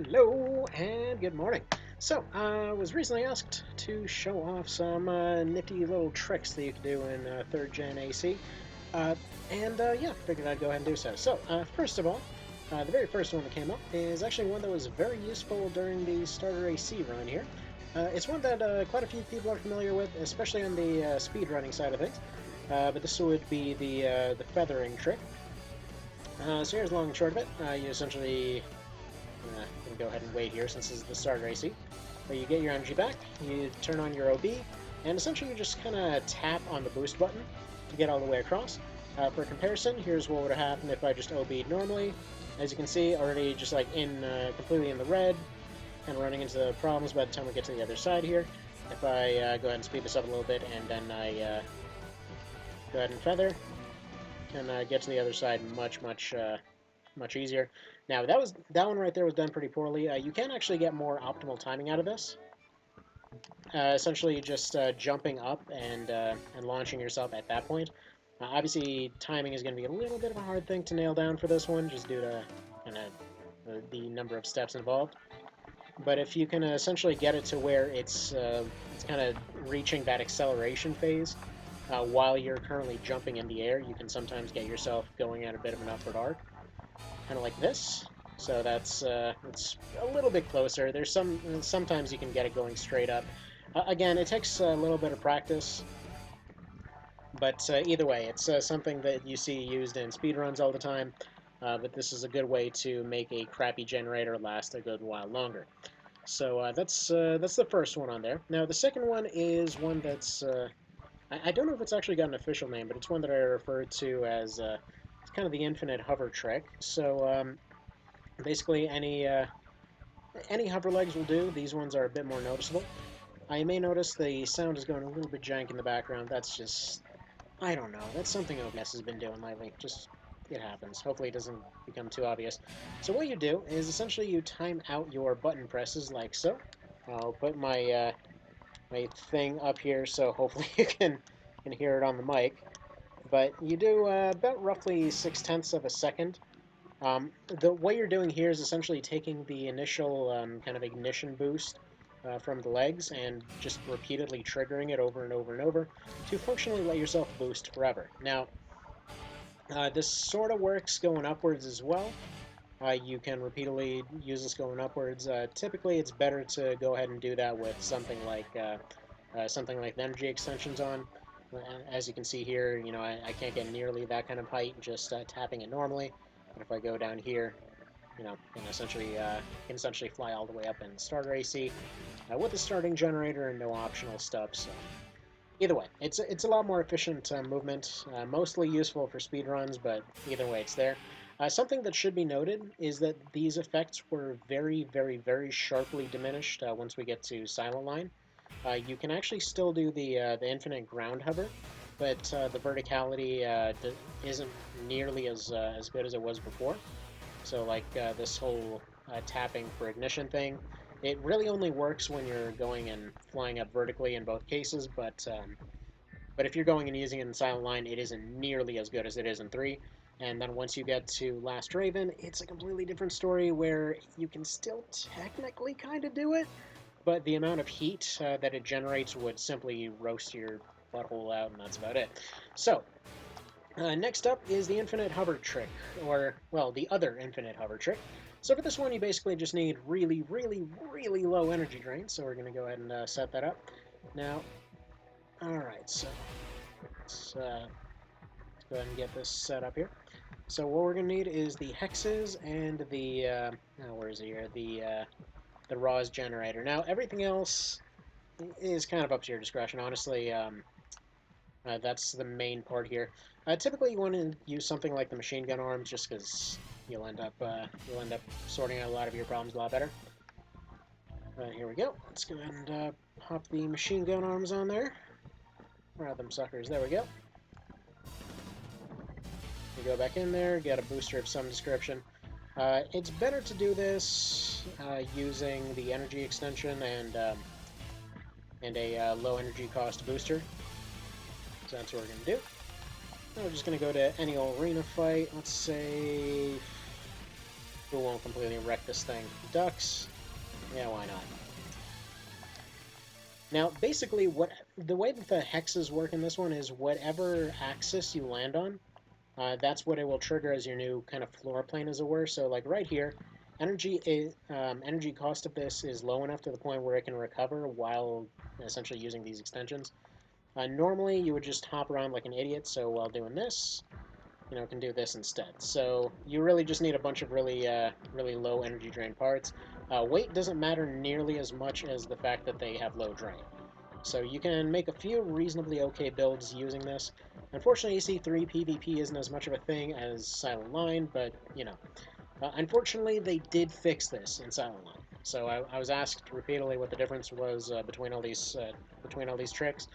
Hello and good morning. So, I was recently asked to show off some nifty little tricks that you can do in 3rd Gen AC, uh, and yeah, figured I'd go ahead and do so. So, first of all, the very first one that came up is actually one that was very useful during the starter AC run here. It's one that quite a few people are familiar with, especially on the speed running side of things. But this would be the feathering trick. So here's the long and short of it. You essentially can go ahead and wait here since this is the starter AC. But you get your energy back, you turn on your OB, and essentially you just kind of tap on the boost button to get all the way across. For comparison, here's what would happen if I just OB'd normally. As you can see, already just like completely in the red, and running into the problems by the time we get to the other side here. If I go ahead and speed this up a little bit, and then I go ahead and feather, and get to the other side much easier. Now that one right there was done pretty poorly. You can actually get more optimal timing out of this. Essentially, just jumping up and launching yourself at that point. Obviously, timing is going to be a little bit of a hard thing to nail down for this one, just due to kind of the number of steps involved. But if you can essentially get it to where it's kind of reaching that acceleration phase while you're currently jumping in the air, you can sometimes get yourself going at a bit of an upward arc, kind of like this. So it's a little bit closer. There's sometimes you can get it going straight up. Again, it takes a little bit of practice, but either way, it's something that you see used in speedruns all the time. But this is a good way to make a crappy generator last a good while longer. So that's the first one on there. Now the second one is one that's I don't know if it's actually got an official name, but it's one that I refer to as it's kind of the infinite hover trick. So basically any hover legs will do. These ones are a bit more noticeable. I may notice the sound is going a little bit jank in the background. That's just, I don't know. That's something OBS has been doing lately. Just, it happens. Hopefully it doesn't become too obvious. So what you do is essentially you time out your button presses like so. I'll put my thing up here so hopefully you can hear it on the mic. But you do about roughly 6/10 of a second. What you're doing here is essentially taking the initial kind of ignition boost from the legs and just repeatedly triggering it over and over and over to functionally let yourself boost forever. Now, this sort of works going upwards as well. You can repeatedly use this going upwards. Typically, it's better to go ahead and do that with something like the energy extensions on. As you can see here, you know, I can't get nearly that kind of height just tapping it normally. But if I go down here, you know, can essentially fly all the way up in starter AC with a starting generator and no optional stuff. So either way, it's a lot more efficient movement, mostly useful for speed runs, but either way, it's there. Something that should be noted is that these effects were very sharply diminished once we get to Silent Line. You can actually still do the infinite ground hover, but the verticality isn't nearly as good as it was before. So like this whole tapping for ignition thing, it really only works when you're going and flying up vertically in both cases, but if you're going and using it in Silent Line, it isn't nearly as good as it is in 3. And then once you get to Last Raven, it's a completely different story where you can still technically kind of do it, but the amount of heat that it generates would simply roast your butthole out, and that's about it. So, next up is the infinite hover trick, or, well, the other infinite hover trick. So for this one, you basically just need really low energy drain, so we're going to go ahead and set that up. Now, alright, so let's go ahead and get this set up here. So what we're going to need is the hexes and the, where is it here, the RAWs generator. Now, everything else is kind of up to your discretion, honestly. That's the main part here. Typically, you want to use something like the machine gun arms, just because you'll end up sorting out a lot of your problems a lot better. Here we go. Let's go ahead and pop the machine gun arms on there. Grab them suckers. There we go. You go back in there, get a booster of some description. It's better to do this using the energy extension and a low energy cost booster. So that's what we're going to do. Now we're just going to go to any old arena fight. Let's say Who won't completely wreck this thing? Ducks? Yeah, why not? Now, basically, the way that the hexes work in this one is whatever axis you land on, that's what it will trigger as your new kind of floor plane, as it were. So, like right here, energy cost of this is low enough to the point where it can recover while essentially using these extensions. Normally, you would just hop around like an idiot. So while doing this, can do this instead. So you really just need a bunch of really low energy drain parts. Weight doesn't matter nearly as much as the fact that they have low drain. So you can make a few reasonably okay builds using this. Unfortunately, EC3 PvP isn't as much of a thing as Silent Line, but unfortunately they did fix this in Silent Line. So I was asked repeatedly what the difference was between all these tricks.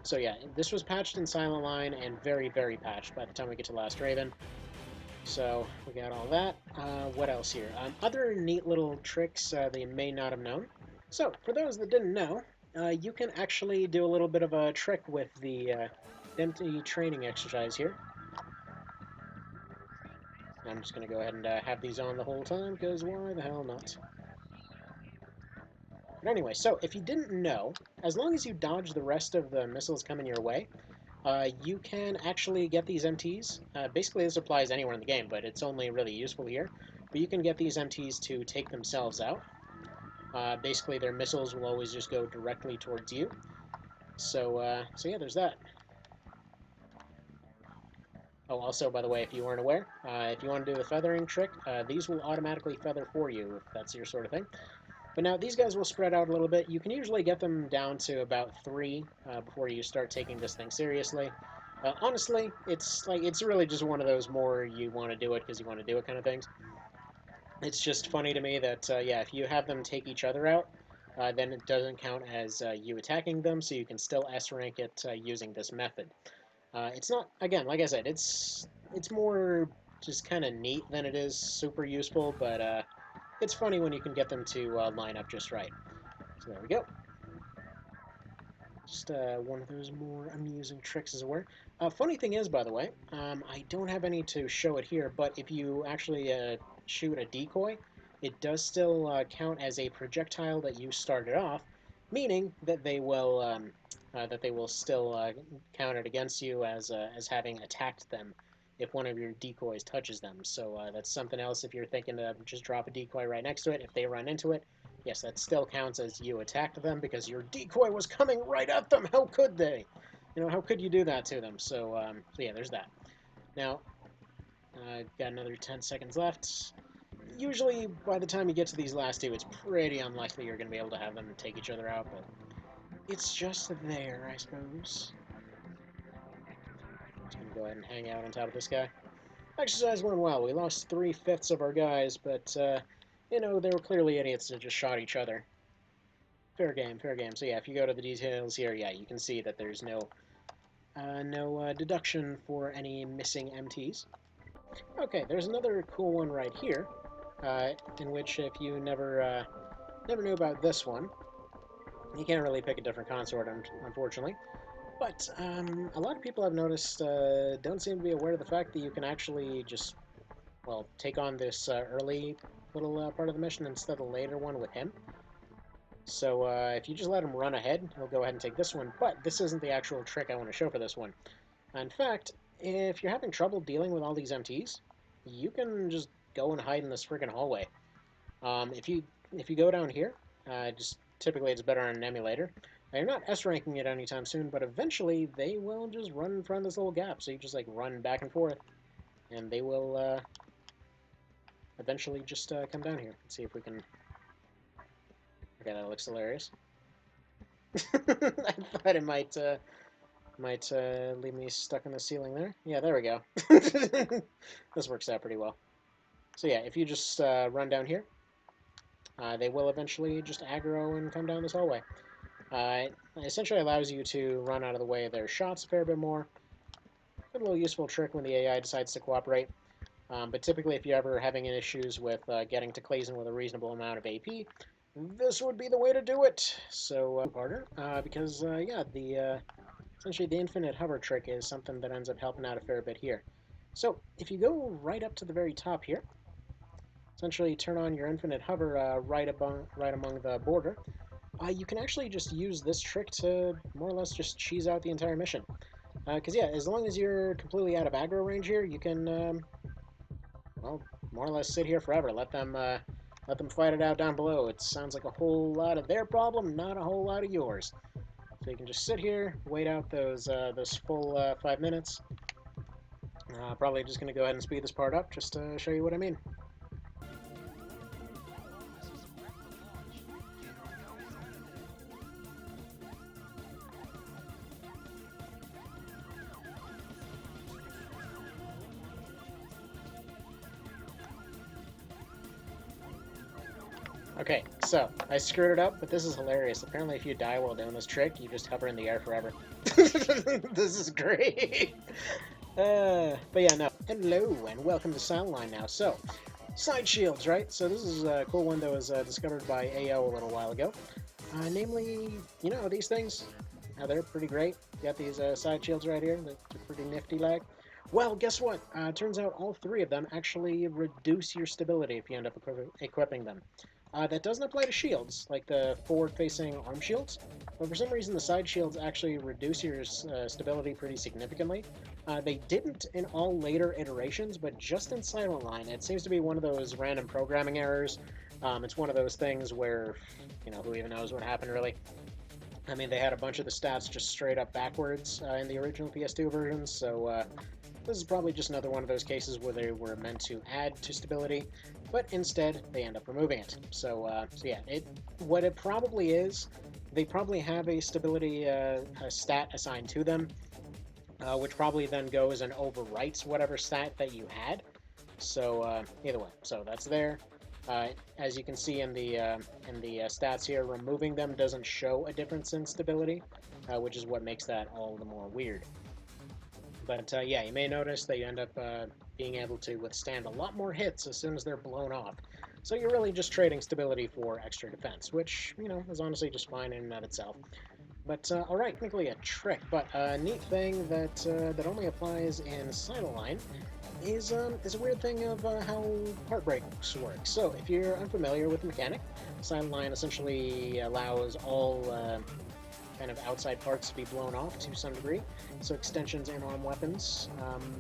So yeah, this was patched in Silent Line and very, very patched by the time we get to Last Raven. So we got all that. What else here? Other neat little tricks that you may not have known. So for those that didn't know, you can actually do a little bit of a trick with the empty training exercise here. I'm just going to go ahead and have these on the whole time, because why the hell not? But anyway, so if you didn't know, as long as you dodge the rest of the missiles coming your way, you can actually get these MTs. Basically, this applies anywhere in the game, but it's only really useful here. But you can get these MTs to take themselves out. Basically, their missiles will always just go directly towards you. So yeah, there's that. Oh, also, by the way, if you weren't aware, if you want to do the feathering trick, these will automatically feather for you, if that's your sort of thing. But now, these guys will spread out a little bit. You can usually get them down to about 3 before you start taking this thing seriously. Honestly, it's really just one of those more you want to do it because you want to do it kind of things. It's just funny to me that, yeah, if you have them take each other out, then it doesn't count as you attacking them, so you can still S-rank it using this method. It's not, again, like I said, it's more just kind of neat than it is super useful, but it's funny when you can get them to line up just right. So there we go. Just one of those more amusing tricks, as it were. Funny thing is, by the way, I don't have any to show it here, but if you actually shoot a decoy, it does still count as a projectile that you started off, meaning that they will still count it against you as having attacked them if one of your decoys touches them. So that's something else if you're thinking to just drop a decoy right next to it. If they run into it, yes, that still counts as you attacked them because your decoy was coming right at them. How could they? How could you do that to them? So yeah, there's that. Now, got another 10 seconds left. Usually, by the time you get to these last two, it's pretty unlikely you're going to be able to have them take each other out, but it's just there, I suppose. Just going to go ahead and hang out on top of this guy. Exercise went well. We lost 3/5 of our guys, but, they were clearly idiots that just shot each other. Fair game, fair game. So yeah, if you go to the details here, yeah, you can see that there's no deduction for any missing MTs. Okay, there's another cool one right here, in which if you never knew about this one, you can't really pick a different consort, unfortunately. But a lot of people I've noticed don't seem to be aware of the fact that you can actually just, well, take on this early little part of the mission instead of the later one with him. So if you just let him run ahead, he'll go ahead and take this one. But this isn't the actual trick I want to show for this one. In fact, if you're having trouble dealing with all these MTs, you can just go and hide in this freaking hallway. If you go down here, just typically it's better on an emulator. Now, you're not S-ranking it anytime soon, but eventually they will just run in front of this little gap. So you just like run back and forth, and they will eventually just come down here. Let's see if we can. Okay, that looks hilarious. I thought it might leave me stuck in the ceiling there. Yeah, there we go. This works out pretty well. So yeah, if you just run down here, they will eventually just aggro and come down this hallway. It essentially allows you to run out of the way of their shots a fair bit more. A little useful trick when the AI decides to cooperate. But typically, if you're ever having issues with getting to Clazen with a reasonable amount of AP, this would be the way to do it. So, harder, because, yeah, essentially the infinite hover trick is something that ends up helping out a fair bit here. So, if you go right up to the very top here, essentially turn on your infinite hover right among the border, you can actually just use this trick to more or less just cheese out the entire mission. Because yeah, as long as you're completely out of aggro range here, you can well, more or less sit here forever. Let them fight it out down below. It sounds like a whole lot of their problem, not a whole lot of yours. So you can just sit here, wait out those full 5 minutes. Probably just going to go ahead and speed this part up just to show you what I mean. Okay, so I screwed it up, but this is hilarious. Apparently, if you die while doing this trick, you just hover in the air forever. This is great. But yeah, no. Hello, and welcome to Soundline now. So, side shields, right? So this is a cool one that was discovered by AO a little while ago. Namely, you know, these things, they're pretty great. You got these side shields right here. They're pretty nifty like. Well, guess what? Turns out all three of them actually reduce your stability if you end up equipping them. That doesn't apply to shields, like the forward-facing arm shields, but for some reason the side shields actually reduce your stability pretty significantly. They didn't in all later iterations, but just in Silent Line, it seems to be one of those random programming errors. It's one of those things where, you know, who even knows what happened really. I mean, they had a bunch of the stats just straight up backwards in the original PS2 versions, so this is probably just another one of those cases where they were meant to add to stability, but instead they end up removing it. So yeah, what it probably is, they probably have a stability a stat assigned to them, which probably then goes and overwrites whatever stat that you had. So either way, so that's there. As you can see in the stats here, removing them doesn't show a difference in stability, which is what makes that all the more weird. But yeah, you may notice that you end up being able to withstand a lot more hits as soon as they're blown off. So you're really just trading stability for extra defense, which, you know, is honestly just fine in and of itself. But alright, technically a trick, but a neat thing that only applies in Silent Line is a weird thing of how part breaks work. So if you're unfamiliar with the mechanic, Silent Line essentially allows all kind of outside parts to be blown off to some degree. So extensions and arm weapons.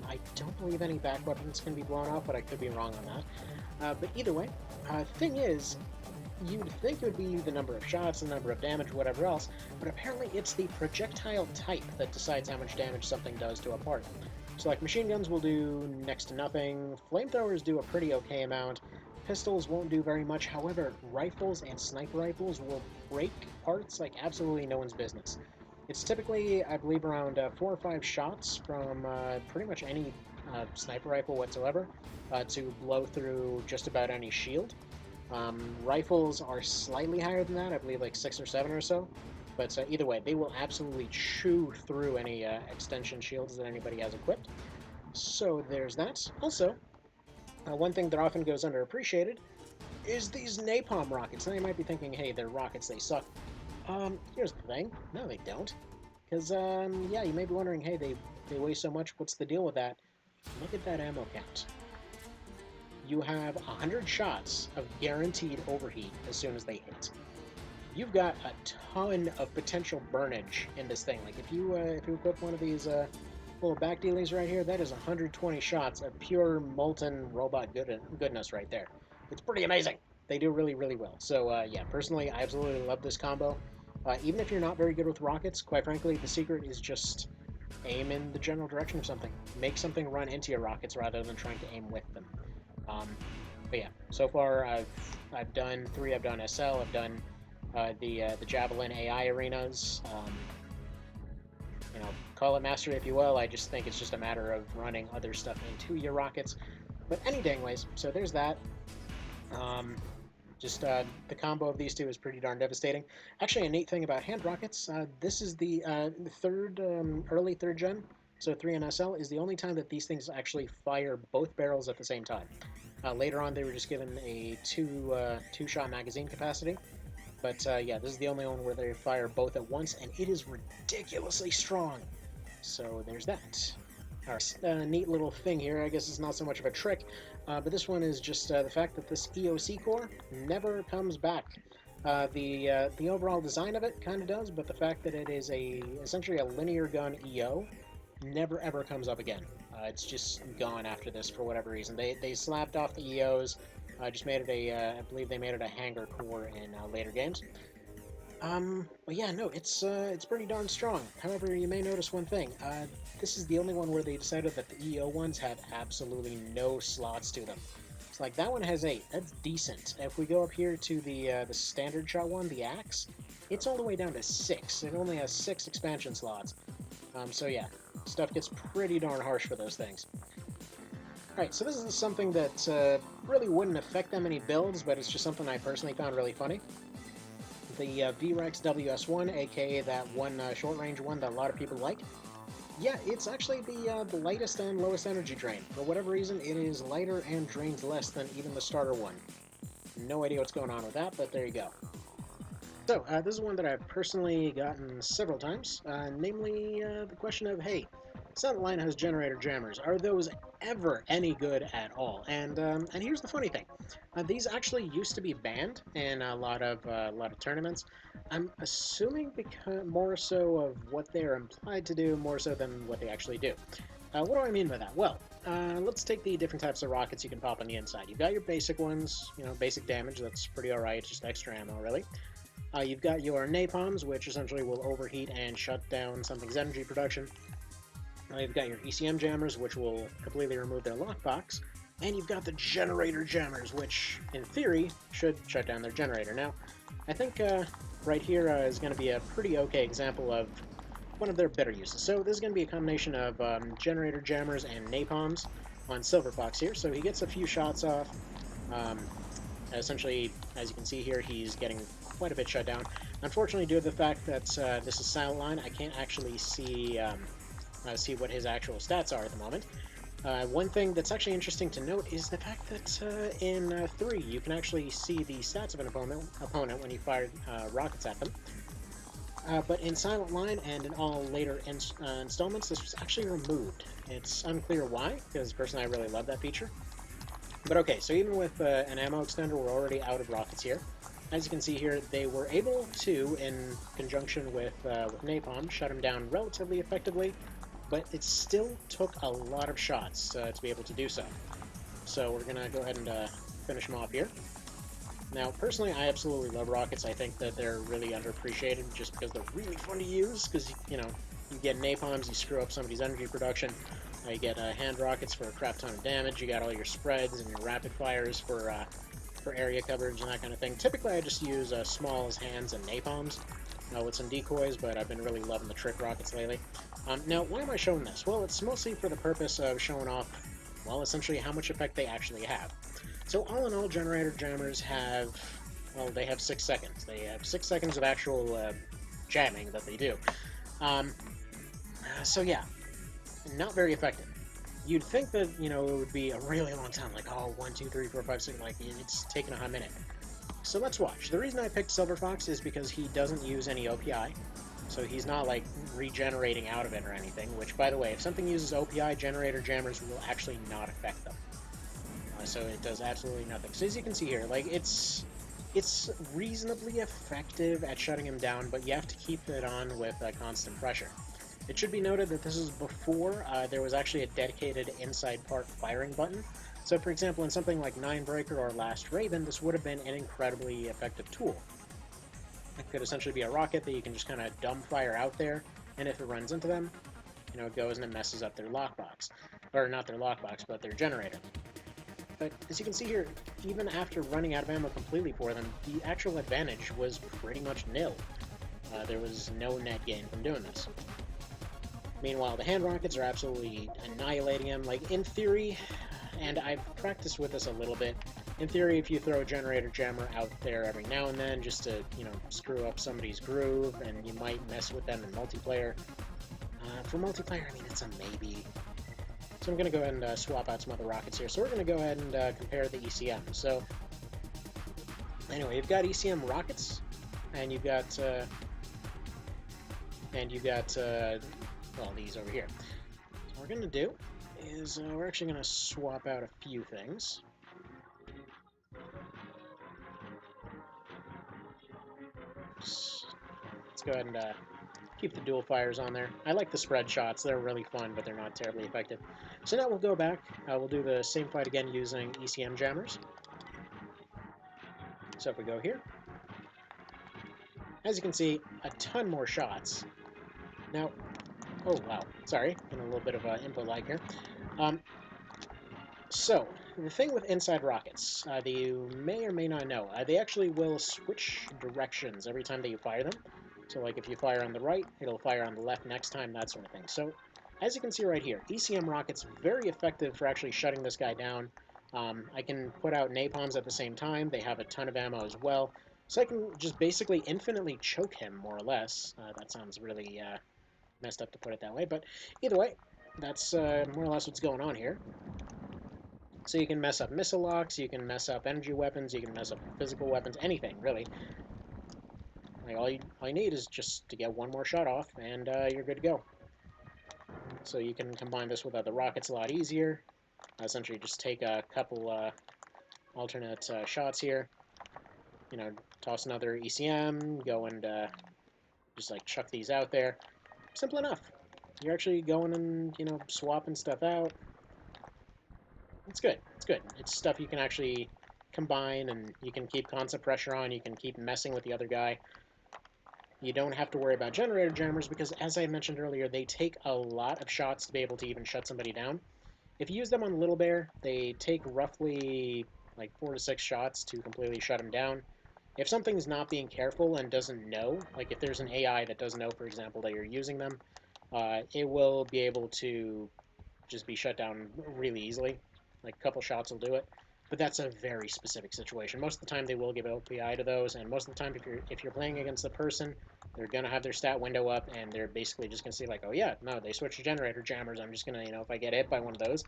I don't believe any back weapons can be blown off, but I could be wrong on that. But either way, thing is, you'd think it would be the number of shots, the number of damage, whatever else, but apparently it's the projectile type that decides how much damage something does to a part. So like machine guns will do next to nothing, flamethrowers do a pretty okay amount, pistols won't do very much, however, rifles and sniper rifles will break parts like absolutely no one's business. It's typically, I believe, around 4 or 5 shots from pretty much any sniper rifle whatsoever to blow through just about any shield. Rifles are slightly higher than that, I believe like 6 or 7 or so. But either way, they will absolutely chew through any extension shields that anybody has equipped. So there's that. Also, one thing that often goes underappreciated is these napalm rockets. Now you might be thinking, hey, they're rockets, they suck. Here's the thing. No, they don't. Because, yeah, you may be wondering, hey, they weigh so much, what's the deal with that? Look at that ammo count. You have 100 shots of guaranteed overheat as soon as they hit. You've got a ton of potential burnage in this thing. Like, if you equip one of these little back dealies right here, that is 120 shots of pure molten robot goodness right there. It's pretty amazing. They do really, really well. So, yeah, personally, I absolutely love this combo. Even if you're not very good with rockets, quite frankly, the secret is just aim in the general direction of something. Make something run into your rockets rather than trying to aim with them. But yeah, so far I've done 3. I've done SL. I've done the Javelin AI arenas. You know, call it mastery if you will. I just think it's just a matter of running other stuff into your rockets. But any dang ways, so there's that. The combo of these two is pretty darn devastating. Actually, a neat thing about hand rockets, this is the early third gen, so 3 and SL, is the only time that these things actually fire both barrels at the same time. Later on, they were just given a two-shot magazine capacity. But yeah, this is the only one where they fire both at once, and it is ridiculously strong. So there's that. Neat little thing here. I guess it's not so much of a trick, but this one is just the fact that this EOC core never comes back. The overall design of it kind of does, but the fact that it is essentially a linear gun EO never ever comes up again. It's just gone after this for whatever reason. They slapped off the EOs, just made it I believe they made it a hanger core in later games. But yeah, no, it's pretty darn strong. However, you may notice one thing. This is the only one where they decided that the EO ones have absolutely no slots to them. It's like that one has 8. That's decent. If we go up here to the standard shot one, the Axe, it's all the way down to 6. It only has 6 expansion slots. So yeah, stuff gets pretty darn harsh for those things. Alright, so this is something that really wouldn't affect that many builds, but it's just something I personally found really funny. The VREX WS1, aka that one short-range one that a lot of people like. Yeah, it's actually the lightest and lowest energy drain. For whatever reason, it is lighter and drains less than even the starter one. No idea what's going on with that, but there you go. So, this is one that I've personally gotten several times, namely the question of, hey, Silent Line has generator jammers. Are those ever any good at all? And here's the funny thing: these actually used to be banned in a lot of tournaments. I'm assuming because more so of what they're implied to do, more so than what they actually do. What do I mean by that? Well, let's take the different types of rockets you can pop on the inside. You've got your basic ones, basic damage. That's pretty alright, just extra ammo, really. You've got your napalms, which essentially will overheat and shut down something's energy production. You've got your ECM jammers, which will completely remove their lockbox. And you've got the generator jammers, which, in theory, should shut down their generator. Now, I think right here is going to be a pretty okay example of one of their better uses. So this is going to be a combination of generator jammers and napalms on Silver Fox here. So he gets a few shots off. Essentially, as you can see here, he's getting quite a bit shut down. Unfortunately, due to the fact that this is Silent Line, I can't actually see what his actual stats are at the moment. One thing that's actually interesting to note is the fact that in 3, you can actually see the stats of an opponent when you fire rockets at them. But in Silent Line and in all later installments, this was actually removed. It's unclear why, because personally I really love that feature. But okay, so even with an ammo extender, we're already out of rockets here. As you can see here, they were able to, in conjunction with napalm, shut him down relatively effectively, but it still took a lot of shots to be able to do so. So we're going to go ahead and finish him off here. Now, personally, I absolutely love rockets. I think that they're really underappreciated just because they're really fun to use, because, you get napalms, you screw up somebody's energy production. You get hand rockets for a crap ton of damage. You got all your spreads and your rapid fires for area coverage and that kind of thing. Typically, I just use smalls, hands, and napalms with some decoys, but I've been really loving the trick rockets lately. Now, why am I showing this? Well, it's mostly for the purpose of showing off, well, essentially how much effect they actually have. So all in all, generator jammers have, well, they have 6 seconds. They have 6 seconds of actual jamming that they do. So yeah, not very effective. You'd think that, it would be a really long time, like, 1, 2, 3, 4, 5, 6, like, it's taking a hot minute. So let's watch. The reason I picked Silver Fox is because he doesn't use any OPI, so he's not, like, regenerating out of it or anything, which, by the way, if something uses OPI, generator jammers will actually not affect them. So it does absolutely nothing. So as you can see here, like, it's reasonably effective at shutting him down, but you have to keep it on with constant pressure. It should be noted that this is before there was actually a dedicated inside part firing button. So for example, in something like Ninebreaker or Last Raven, this would have been an incredibly effective tool. It could essentially be a rocket that you can just kind of dump fire out there, and if it runs into them, it goes and it messes up their lockbox. Or not their lockbox, but their generator. But as you can see here, even after running out of ammo completely for them, the actual advantage was pretty much nil. There was no net gain from doing this. Meanwhile, the hand rockets are absolutely annihilating him. Like, in theory, and I've practiced with this a little bit, in theory, if you throw a generator jammer out there every now and then just to, screw up somebody's groove, and you might mess with them in multiplayer. For multiplayer, I mean, it's a maybe. So I'm going to go ahead and swap out some other rockets here. So we're going to go ahead and compare the ECM. So, anyway, you've got ECM rockets, and you've got, well, these over here. So we're we're going to do is we're actually going to swap out a few things. Let's go ahead and keep the dual fires on there. I like the spread shots. They're really fun, but they're not terribly effective. So now we'll go back. We'll do the same fight again using ECM jammers. So if we go here, as you can see, a ton more shots. Now, oh wow, sorry, getting a little bit of input lag here. So, the thing with inside rockets that you may or may not know, they actually will switch directions every time that you fire them. So like if you fire on the right, it'll fire on the left next time, that sort of thing. So as you can see right here, ECM rockets very effective for actually shutting this guy down. I can put out napalms at the same time. They have a ton of ammo as well. So I can just basically infinitely choke him, more or less. That sounds really messed up to put it that way, but either way, that's more or less what's going on here. So you can mess up missile locks, you can mess up energy weapons, you can mess up physical weapons, anything, really. Like all you need is just to get one more shot off, and you're good to go. So you can combine this with other rockets a lot easier. Essentially just take a couple alternate shots here. You know, toss another ECM, go and just like chuck these out there. Simple enough. You're actually going and, you know, swapping stuff out. It's good. It's good. It's stuff you can actually combine, and you can keep constant pressure on. You can keep messing with the other guy. You don't have to worry about generator jammers because, as I mentioned earlier, they take a lot of shots to be able to even shut somebody down. If you use them on Little Bear, they take roughly like 4 to 6 shots to completely shut him down. If something's not being careful and doesn't know, like if there's an AI that doesn't know, for example, that you're using them, it will be able to just be shut down really easily. Like a couple shots will do it, but that's a very specific situation. Most of the time they will give OPI to those, and most of the time if you're playing against the person, they're gonna have their stat window up, and they're basically just gonna say like, oh yeah, no, they switched to generator jammers. I'm just gonna, you know, if I get hit by one of those,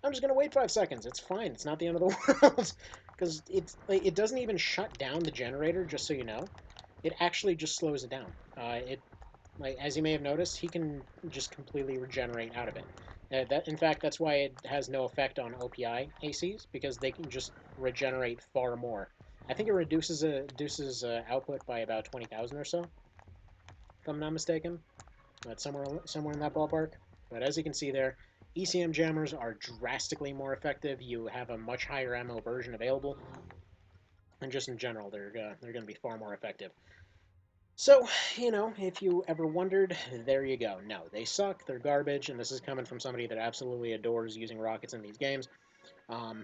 I'm just gonna wait 5 seconds. It's fine. It's not the end of the world, because it's like, it doesn't even shut down the generator. Just so you know, it actually just slows it down. Like, as you may have noticed, he can just completely regenerate out of it. In fact, that's why it has no effect on OPI ACs, because they can just regenerate far more. I think it reduces output by about 20,000 or so, if I'm not mistaken. But somewhere in that ballpark. But as you can see there, ECM jammers are drastically more effective. You have a much higher ammo version available, and just in general, they're going to be far more effective. So, you know, if you ever wondered, there you go. No, they suck, they're garbage, and this is coming from somebody that absolutely adores using rockets in these games. But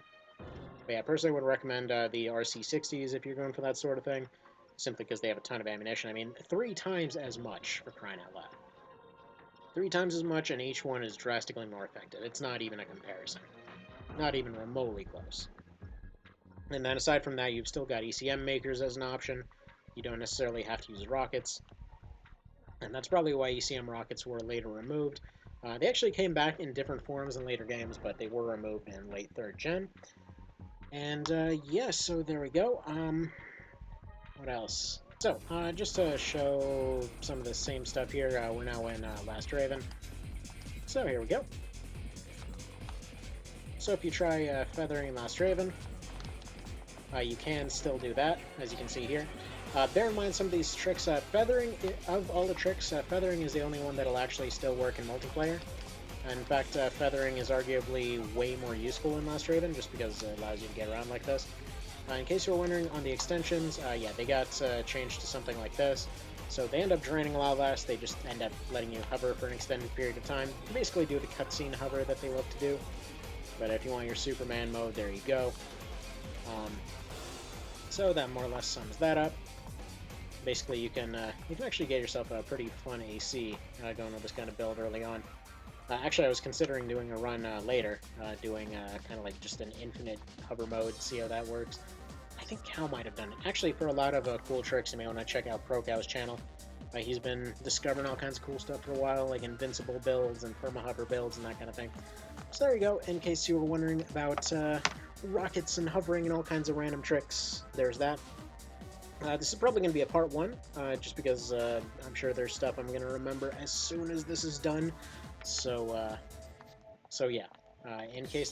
yeah, I personally would recommend the RC60s if you're going for that sort of thing, simply because they have a ton of ammunition. I mean, 3 times as much, for crying out loud. 3 times as much, and each one is drastically more effective. It's not even a comparison. Not even remotely close. And then aside from that, you've still got ECM makers as an option. You don't necessarily have to use rockets. And that's probably why ECM rockets were later removed. They actually came back in different forms in later games, but they were removed in late 3rd gen. And yeah, so there we go. What else? So, just to show some of the same stuff here, we're now in Last Raven. So here we go. So if you try feathering Last Raven, you can still do that, as you can see here. Bear in mind some of these tricks, feathering, of all the tricks, feathering is the only one that'll actually still work in multiplayer. And in fact, feathering is arguably way more useful in Last Raven, just because it allows you to get around like this. In case you were wondering on the extensions, yeah, they got changed to something like this. So they end up draining a lot less, they just end up letting you hover for an extended period of time. You basically do the cutscene hover that they love to do. But if you want your Superman mode, there you go. So that more or less sums that up. Basically, you can actually get yourself a pretty fun AC going with this kind of build early on. Actually, I was considering doing a run later, doing kind of like just an infinite hover mode, see how that works. I think Cal might have done it. Actually, for a lot of cool tricks, you may want to check out ProCal's channel. He's been discovering all kinds of cool stuff for a while, like invincible builds and perma-hover builds and that kind of thing. So there you go, in case you were wondering about rockets and hovering and all kinds of random tricks, there's that. This is probably going to be a part 1, just because I'm sure there's stuff I'm going to remember as soon as this is done. So, So yeah, in case